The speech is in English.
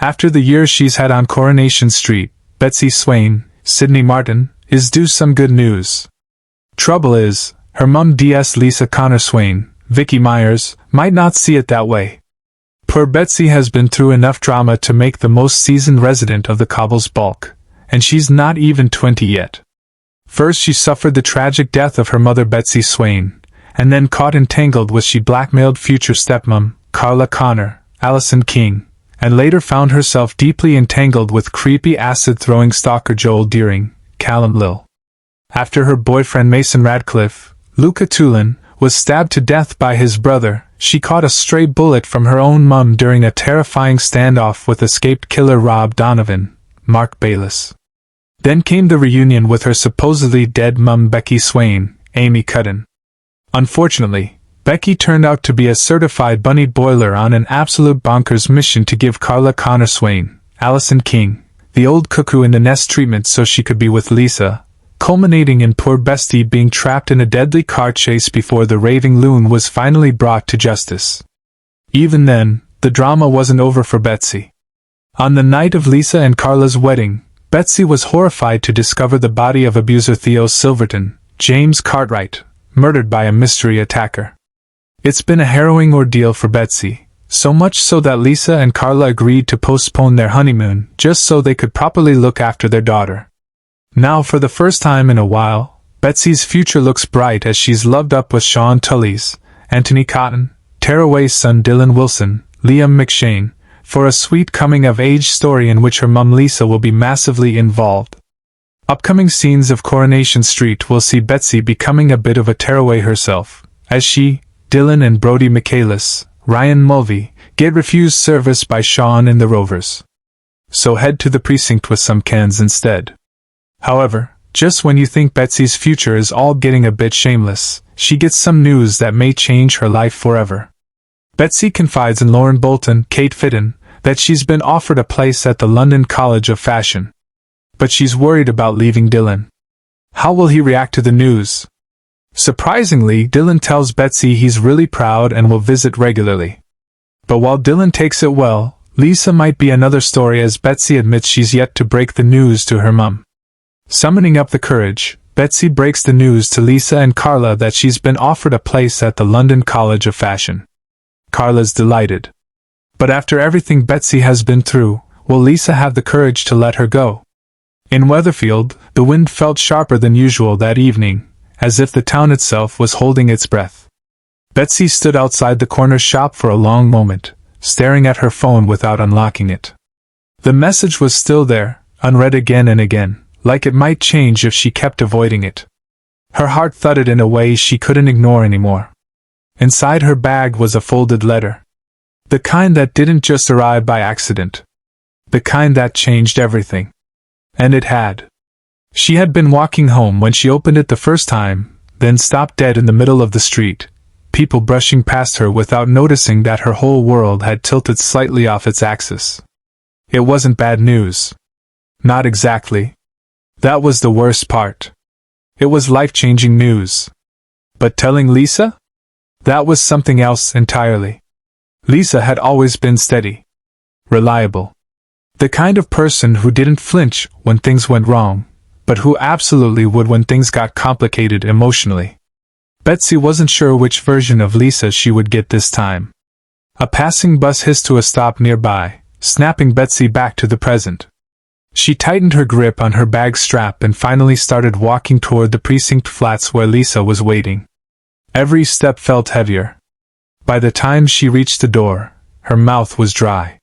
After the years she's had on Coronation Street, Betsy Swain, Sydney Martin, is due some good news. Trouble is, her mum DS Lisa Connor Swain, Vicky Myers, might not see it that way. Poor Betsy has been through enough drama to make the most seasoned resident of the Cobble's bulk, and she's not even 20 yet. First she suffered the tragic death of her mother Betsy Swain, and then caught entangled with she blackmailed future stepmom, Carla Connor, Allison King, and later found herself deeply entangled with creepy acid-throwing stalker Joel Deering, Callum Lill. After her boyfriend Mason Radcliffe, Luca Tulin, was stabbed to death by his brother, she caught a stray bullet from her own mum during a terrifying standoff with escaped killer Rob Donovan, Mark Bayless. Then came the reunion with her supposedly dead mum Becky Swain, Amy Cudden. Unfortunately, Becky turned out to be a certified bunny boiler on an absolute bonkers mission to give Carla Connor Swain, Allison King, the old cuckoo in the nest treatment so she could be with Lisa, culminating in poor Bestie being trapped in a deadly car chase before the raving loon was finally brought to justice. Even then, the drama wasn't over for Betsy. On the night of Lisa and Carla's wedding, Betsy was horrified to discover the body of abuser Theo Silverton, James Cartwright, murdered by a mystery attacker. It's been a harrowing ordeal for Betsy, so much so that Lisa and Carla agreed to postpone their honeymoon just so they could properly look after their daughter. Now for the first time in a while, Betsy's future looks bright as she's loved up with Sean Tully's, Anthony Cotton, Tearaway's son Dylan Wilson, Liam McShane, for a sweet coming-of-age story in which her mum Lisa will be massively involved. Upcoming scenes of Coronation Street will see Betsy becoming a bit of a tearaway herself, as she, Dylan and Brody Michaelis, Ryan Mulvey, get refused service by Sean and the Rovers. So head to the precinct with some cans instead. However, just when you think Betsy's future is all getting a bit shameless, she gets some news that may change her life forever. Betsy confides in Lauren Bolton, Kate Fitton, that she's been offered a place at the London College of Fashion. But she's worried about leaving Dylan. How will he react to the news? Surprisingly, Dylan tells Betsy he's really proud and will visit regularly. But while Dylan takes it well, Lisa might be another story as Betsy admits she's yet to break the news to her mum. Summoning up the courage, Betsy breaks the news to Lisa and Carla that she's been offered a place at the London College of Fashion. Carla's delighted. But after everything Betsy has been through, will Lisa have the courage to let her go? In Weatherfield, the wind felt sharper than usual that evening, as if the town itself was holding its breath. Betsy stood outside the corner shop for a long moment, staring at her phone without unlocking it. The message was still there, unread again and again, like it might change if she kept avoiding it. Her heart thudded in a way she couldn't ignore anymore. Inside her bag was a folded letter. The kind that didn't just arrive by accident. The kind that changed everything. And it had. She had been walking home when she opened it the first time, then stopped dead in the middle of the street, people brushing past her without noticing that her whole world had tilted slightly off its axis. It wasn't bad news. Not exactly. That was the worst part. It was life-changing news. But telling Lisa? That was something else entirely. Lisa had always been steady. Reliable. The kind of person who didn't flinch when things went wrong, but who absolutely would when things got complicated emotionally. Betsy wasn't sure which version of Lisa she would get this time. A passing bus hissed to a stop nearby, snapping Betsy back to the present. She tightened her grip on her bag strap and finally started walking toward the precinct flats where Lisa was waiting. Every step felt heavier. By the time she reached the door, her mouth was dry.